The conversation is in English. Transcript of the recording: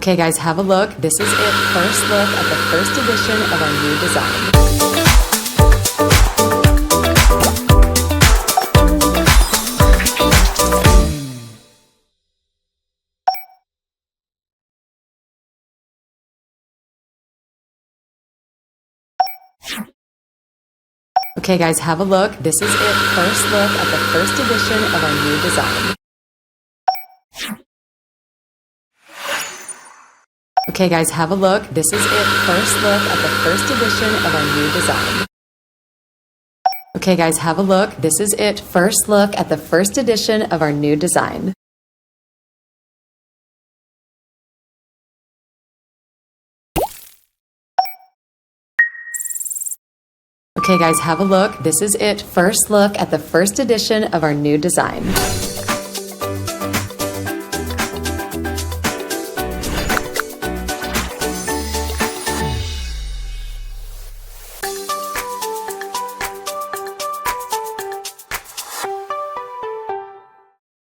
Okay guys, have a look. This is it. First look at the first edition of our new design. Okay guys, have a look. This is it. First look at the first edition of our new design. Okay guys, have a look. This is it. First look at the first edition of our new design. Okay guys, have a look. This is it. First look at the first edition of our new design. Okay guys, have a look. This is it. First look at the first edition of our new design.